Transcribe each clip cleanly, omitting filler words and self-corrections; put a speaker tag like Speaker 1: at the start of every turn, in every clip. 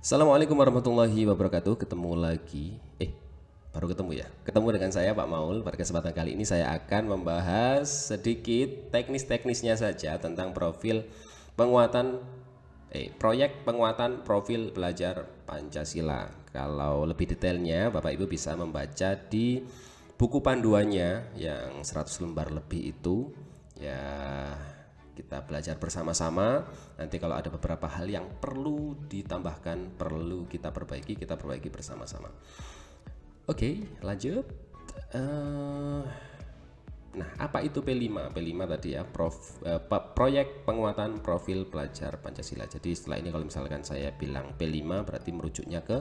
Speaker 1: Assalamualaikum warahmatullahi wabarakatuh. Ketemu lagi, baru ketemu ya. Ketemu dengan saya Pak Maul. Pada kesempatan kali ini saya akan membahas sedikit teknis-teknisnya saja tentang proyek penguatan profil pelajar Pancasila. Kalau lebih detailnya Bapak Ibu bisa membaca di buku panduannya yang 100 lembar lebih itu. Ya, kita belajar bersama-sama. Nanti kalau ada beberapa hal yang perlu ditambahkan, perlu kita perbaiki bersama-sama. Oke, lanjut. Nah, apa itu P5? P5 tadi ya, proyek penguatan profil pelajar Pancasila. Jadi setelah ini kalau misalkan saya bilang P5 berarti merujuknya ke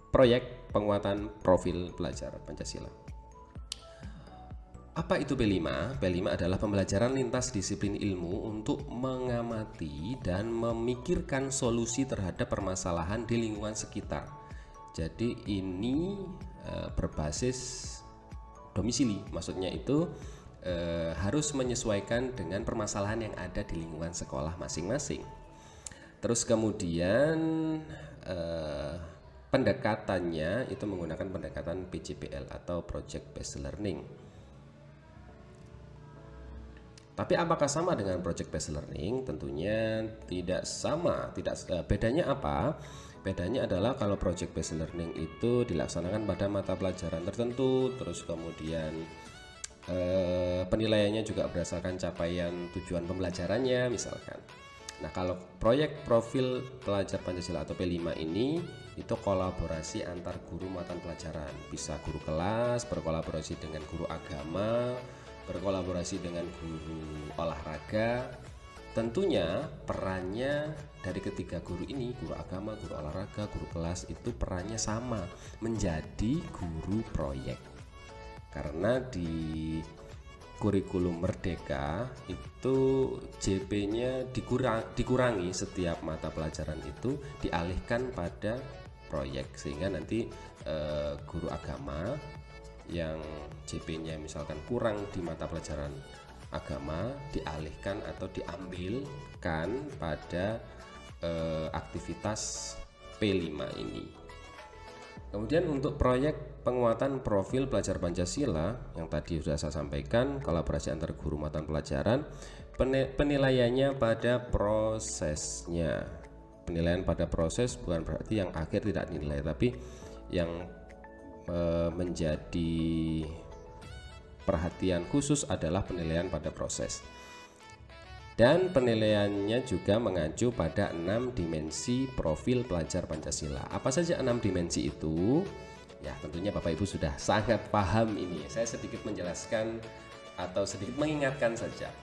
Speaker 1: proyek penguatan profil pelajar Pancasila. Apa itu P5? P5 adalah pembelajaran lintas disiplin ilmu untuk mengamati dan memikirkan solusi terhadap permasalahan di lingkungan sekitar. Jadi ini berbasis domisili, maksudnya itu harus menyesuaikan dengan permasalahan yang ada di lingkungan sekolah masing-masing. Terus kemudian pendekatannya itu menggunakan pendekatan PJBL atau Project Based Learning. Tapi apakah sama dengan Project Based Learning? Tentunya tidak sama. Bedanya apa? Bedanya adalah kalau Project Based Learning itu dilaksanakan pada mata pelajaran tertentu, terus kemudian penilaiannya juga berdasarkan capaian tujuan pembelajarannya misalkan. Nah, kalau proyek profil pelajar Pancasila atau P5 ini itu kolaborasi antar guru mata pelajaran. Bisa guru kelas berkolaborasi dengan guru agama, berkolaborasi dengan guru olahraga. Tentunya perannya dari ketiga guru ini, guru agama, guru olahraga, guru kelas, itu perannya sama, menjadi guru proyek. Karena di kurikulum Merdeka itu JP-nya dikurangi setiap mata pelajaran itu, dialihkan pada proyek, sehingga nanti guru agama yang JP-nya misalkan kurang di mata pelajaran agama dialihkan atau diambilkan pada aktivitas P5 ini. Kemudian untuk proyek penguatan profil pelajar Pancasila yang tadi sudah saya sampaikan, kolaborasi antar guru mata pelajaran, penilaiannya pada prosesnya. Penilaian pada proses bukan berarti yang akhir tidak dinilai, tapi yang menjadi perhatian khusus adalah penilaian pada proses. Dan penilaiannya juga mengacu pada 6 dimensi profil pelajar Pancasila. Apa saja 6 dimensi itu? Ya, tentunya Bapak Ibu sudah sangat paham ini. Saya sedikit menjelaskan atau sedikit mengingatkan saja.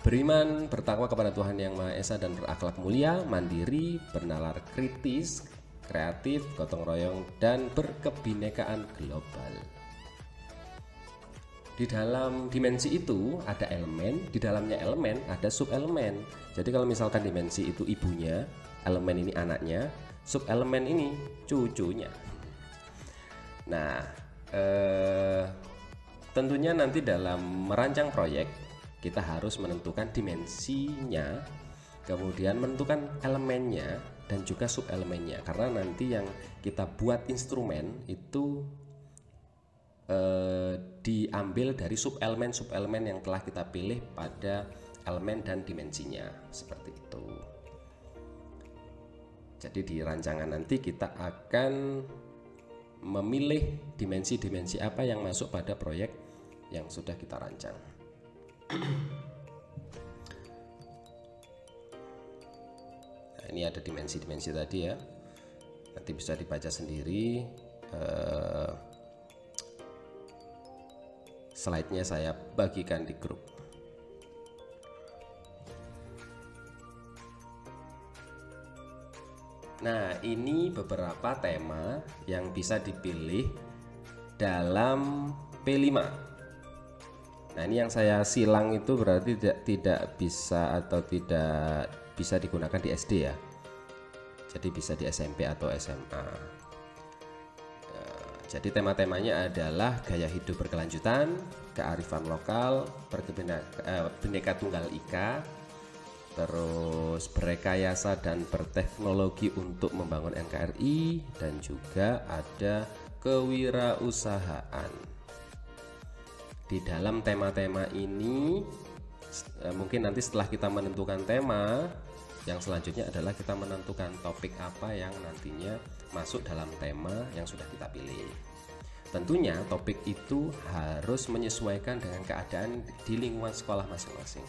Speaker 1: Beriman, bertakwa kepada Tuhan Yang Maha Esa dan berakhlak mulia, mandiri, bernalar kritis, kreatif, gotong royong, dan berkebinekaan global. Di dalam dimensi itu ada elemen, di dalamnya elemen ada subelemen. Jadi kalau misalkan dimensi itu ibunya, elemen ini anaknya, subelemen ini cucunya. Nah, tentunya nanti dalam merancang proyek kita harus menentukan dimensinya, kemudian menentukan elemennya dan juga subelemennya, karena nanti yang kita buat instrumen itu diambil dari subelemen yang telah kita pilih pada elemen dan dimensinya, seperti itu. Jadi di rancangan nanti kita akan memilih dimensi-dimensi apa yang masuk pada proyek yang sudah kita rancang. Nah, ini ada dimensi-dimensi tadi ya, nanti bisa dibaca sendiri. Slide-nya saya bagikan di grup. Nah, ini beberapa tema yang bisa dipilih dalam P5. Nah, ini yang saya silang itu berarti tidak bisa atau tidak bisa digunakan di SD ya. Jadi bisa di SMP atau SMA. Jadi tema-temanya adalah gaya hidup berkelanjutan, kearifan lokal, Bhinneka Tunggal Ika, terus berrekayasa dan berteknologi untuk membangun NKRI, dan juga ada kewirausahaan. Di dalam tema-tema ini mungkin nanti setelah kita menentukan tema, yang selanjutnya adalah kita menentukan topik apa yang nantinya masuk dalam tema yang sudah kita pilih. Tentunya topik itu harus menyesuaikan dengan keadaan di lingkungan sekolah masing-masing.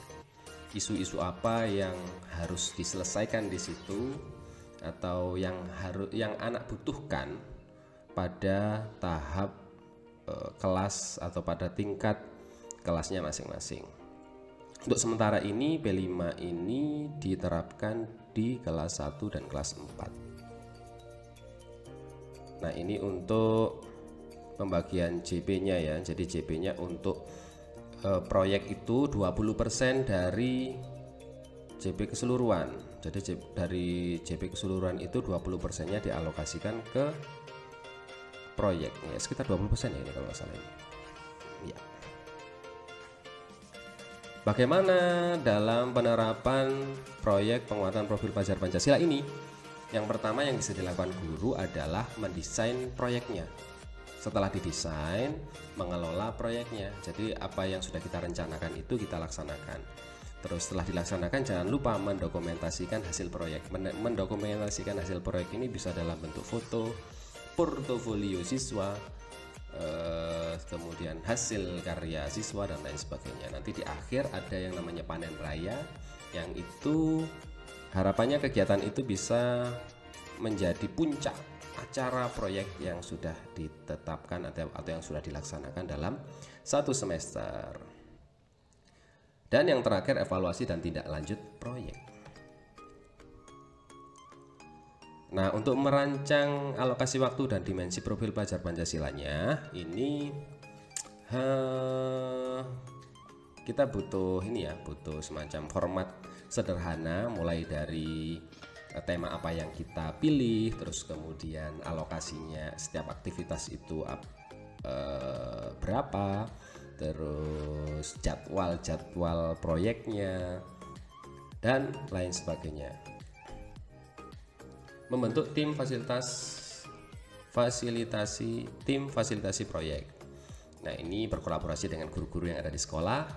Speaker 1: Isu-isu apa yang harus diselesaikan di situ, atau yang anak butuhkan pada tahap kelas atau pada tingkat kelasnya masing-masing. Untuk sementara ini P5 ini diterapkan di kelas 1 dan kelas 4. Nah, ini untuk pembagian JP-nya ya. Jadi JP-nya untuk proyek itu 20% dari JP keseluruhan. Jadi dari JP keseluruhan itu 20%-nya dialokasikan ke proyek. Ya, sekitar 20% ya ini kalau nggak salah ini. Ya. Bagaimana dalam penerapan proyek penguatan profil pelajar Pancasila ini? Yang pertama yang bisa dilakukan guru adalah mendesain proyeknya. Setelah didesain, mengelola proyeknya. Jadi apa yang sudah kita rencanakan itu kita laksanakan. Terus setelah dilaksanakan jangan lupa mendokumentasikan hasil proyek. Mendokumentasikan hasil proyek ini bisa dalam bentuk foto, portofolio siswa, kemudian hasil karya siswa dan lain sebagainya. Nanti di akhir ada yang namanya panen raya, yang itu harapannya kegiatan itu bisa menjadi puncak acara proyek yang sudah ditetapkan atau yang sudah dilaksanakan dalam satu semester. Dan yang terakhir evaluasi dan tindak lanjut proyek. Nah, untuk merancang alokasi waktu dan dimensi profil pelajar Pancasilanya ini kita butuh butuh semacam format sederhana, mulai dari tema apa yang kita pilih, terus kemudian alokasinya setiap aktivitas itu berapa, terus jadwal proyeknya dan lain sebagainya. Membentuk tim fasilitasi proyek. Nah, ini berkolaborasi dengan guru-guru yang ada di sekolah,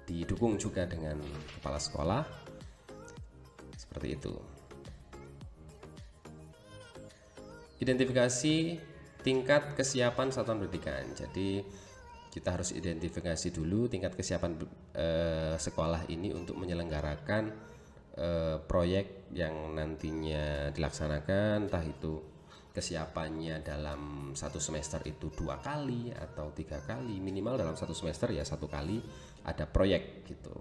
Speaker 1: didukung juga dengan kepala sekolah, seperti itu. Identifikasi tingkat kesiapan satuan pendidikan. Jadi kita harus identifikasi dulu tingkat kesiapan sekolah ini untuk menyelenggarakan proyek yang nantinya dilaksanakan, entah itu kesiapannya dalam satu semester itu 2 kali atau 3 kali, minimal dalam satu semester ya 1 kali ada proyek gitu.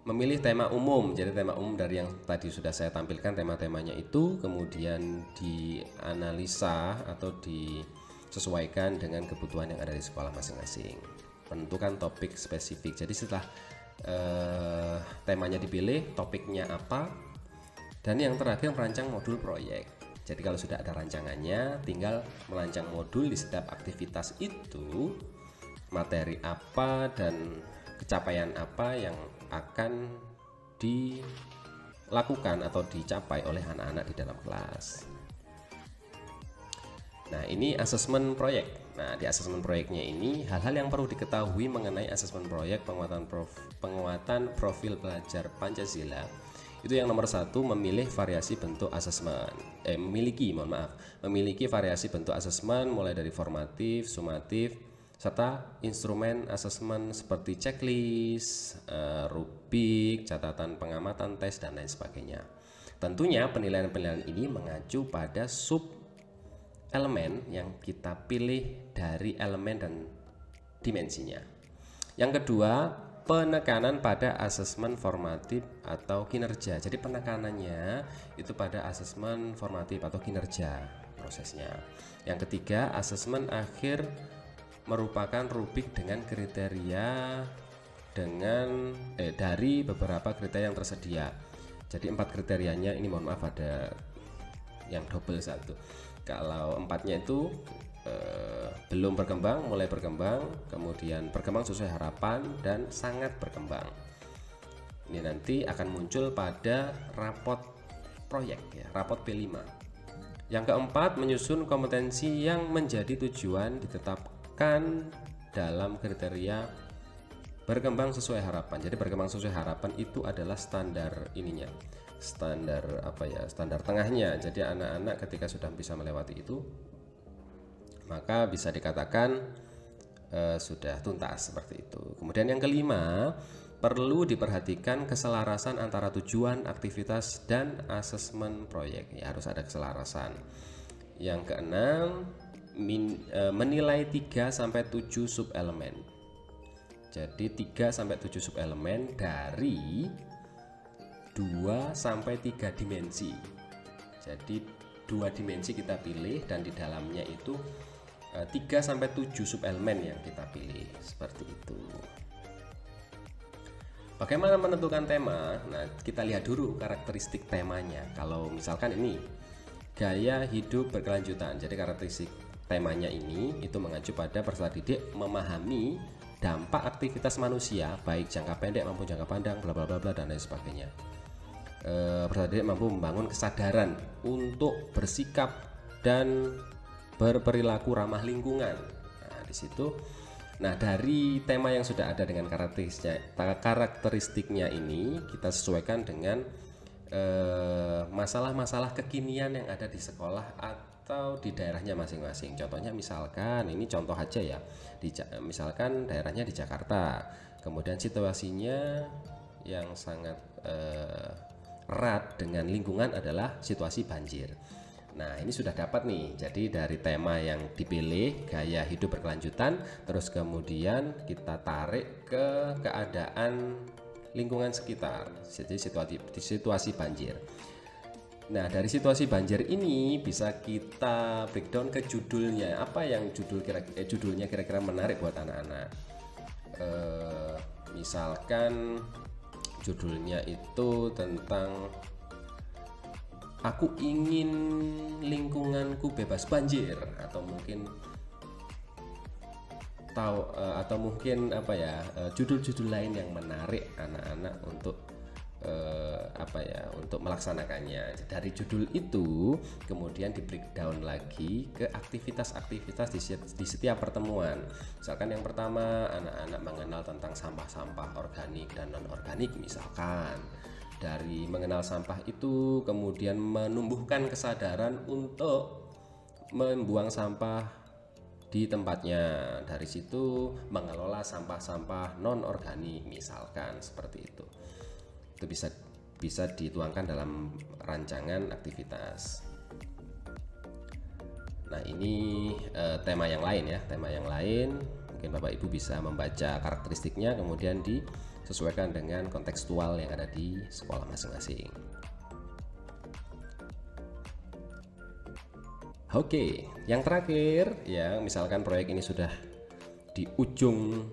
Speaker 1: Memilih tema umum, jadi tema umum dari yang tadi sudah saya tampilkan tema-temanya itu kemudian dianalisa atau disesuaikan dengan kebutuhan yang ada di sekolah masing-masing. Menentukan topik spesifik, jadi setelah temanya dipilih, topiknya apa, dan yang terakhir merancang modul proyek. Jadi kalau sudah ada rancangannya, tinggal merancang modul di setiap aktivitas itu, materi apa dan kecapaian apa yang akan dilakukan atau dicapai oleh anak-anak di dalam kelas. Nah, ini asesmen proyek. Nah, di asesmen proyeknya ini hal-hal yang perlu diketahui mengenai asesmen proyek penguatan profil pelajar Pancasila. Itu yang nomor 1, memilih variasi bentuk asesmen. Memiliki variasi bentuk asesmen mulai dari formatif, sumatif, serta instrumen asesmen seperti checklist, rubrik, catatan pengamatan, tes, dan lain sebagainya. Tentunya penilaian-penilaian ini mengacu pada sub elemen yang kita pilih dari elemen dan dimensinya. Yang kedua, penekanan pada asesmen formatif atau kinerja. Jadi penekanannya itu pada asesmen formatif atau kinerja prosesnya. Yang ketiga, asesmen akhir merupakan rubrik dengan kriteria dari beberapa kriteria yang tersedia. Jadi 4 kriterianya ini, mohon maaf ada yang double 1. Kalau 4-nya itu belum berkembang, mulai berkembang, kemudian berkembang sesuai harapan, dan sangat berkembang. Ini nanti akan muncul pada rapot proyek ya, rapot P5. Yang keempat, menyusun kompetensi yang menjadi tujuan ditetapkan dalam kriteria berkembang sesuai harapan. Jadi berkembang sesuai harapan itu adalah standar ininya, standar apa ya, standar tengahnya. Jadi anak-anak ketika sudah bisa melewati itu, maka bisa dikatakan sudah tuntas seperti itu. Kemudian yang kelima, perlu diperhatikan keselarasan antara tujuan, aktivitas, dan asesmen proyek. Ya, harus ada keselarasan. Yang keenam, menilai 3-7 subelemen. Jadi 3-7 subelemen dari 2-3 dimensi. Jadi 2 dimensi kita pilih dan di dalamnya itu 3-7 subelemen yang kita pilih seperti itu. Bagaimana menentukan tema? Nah, kita lihat dulu karakteristik temanya. Kalau misalkan ini gaya hidup berkelanjutan, jadi karakteristik temanya ini itu mengacu pada peserta didik memahami dampak aktivitas manusia baik jangka pendek maupun jangka panjang, bla bla bla bla dan lain sebagainya. Peserta didik mampu membangun kesadaran untuk bersikap dan berperilaku ramah lingkungan. Nah, di situ. Nah, dari tema yang sudah ada dengan karakteristiknya ini kita sesuaikan dengan masalah-masalah kekinian yang ada di sekolah atau di daerahnya masing-masing. Contohnya misalkan ini contoh aja ya, misalkan daerahnya di Jakarta, kemudian situasinya yang sangat erat dengan lingkungan adalah situasi banjir. Nah, ini sudah dapat nih. Jadi dari tema yang dipilih gaya hidup berkelanjutan, terus kemudian kita tarik ke keadaan lingkungan sekitar, jadi situasi banjir. Nah, dari situasi banjir ini bisa kita breakdown ke judulnya. Apa yang judulnya kira-kira menarik buat anak-anak? Misalkan judulnya itu tentang aku ingin lingkunganku bebas banjir, atau mungkin apa ya, judul-judul lain yang menarik anak-anak untuk untuk melaksanakannya. Dari judul itu kemudian di breakdown lagi ke aktivitas-aktivitas di setiap pertemuan. Misalkan yang pertama, anak-anak mengenal tentang sampah-sampah organik dan non-organik misalkan. Dari mengenal sampah itu kemudian menumbuhkan kesadaran untuk membuang sampah di tempatnya. Dari situ mengelola sampah-sampah non-organik misalkan seperti itu. Itu bisa dituangkan dalam rancangan aktivitas. Nah, ini tema yang lain ya, tema yang lain. Mungkin Bapak Ibu bisa membaca karakteristiknya kemudian disesuaikan dengan kontekstual yang ada di sekolah masing-masing. Oke, yang terakhir ya, misalkan proyek ini sudah di ujung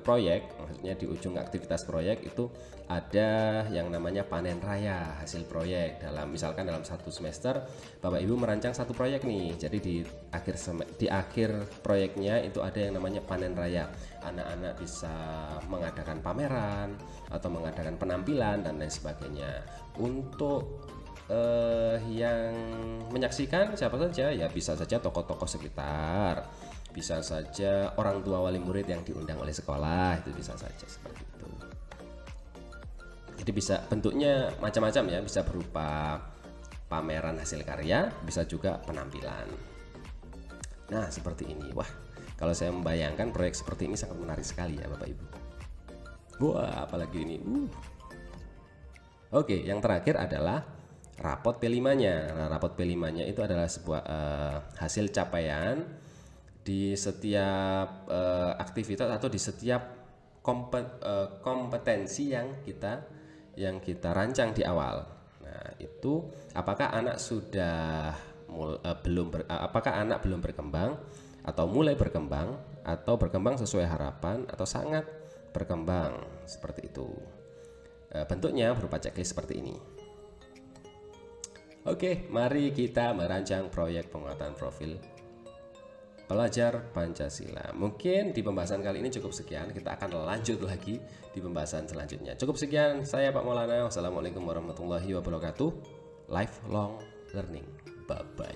Speaker 1: proyek, maksudnya di ujung aktivitas proyek itu ada yang namanya panen raya hasil proyek. Misalkan dalam satu semester Bapak Ibu merancang satu proyek nih, jadi di akhir proyeknya itu ada yang namanya panen raya. Anak-anak bisa mengadakan pameran atau mengadakan penampilan dan lain sebagainya. Untuk yang menyaksikan siapa saja ya, bisa saja tokoh-tokoh sekitar, bisa saja orang tua wali murid yang diundang oleh sekolah, itu bisa saja seperti itu. Jadi bisa bentuknya macam-macam ya, bisa berupa pameran hasil karya, bisa juga penampilan. Nah, seperti ini. Wah, kalau saya membayangkan proyek seperti ini sangat menarik sekali ya Bapak Ibu. Wah, apalagi ini. Oke, yang terakhir adalah rapot P5-nya. Nah, rapot P5-nya itu adalah sebuah hasil capaian di setiap aktivitas atau di setiap kompetensi yang kita rancang di awal. Nah, itu apakah anak sudah apakah anak belum berkembang atau mulai berkembang atau berkembang sesuai harapan atau sangat berkembang, seperti itu. Bentuknya berupa checklist seperti ini. Oke, mari kita merancang proyek penguatan profil pelajar Pancasila. Mungkin di pembahasan kali ini cukup sekian. Kita akan lanjut lagi di pembahasan selanjutnya. Cukup sekian, saya Pak Maulana. Wassalamualaikum warahmatullahi wabarakatuh. Lifelong learning. Bye-bye.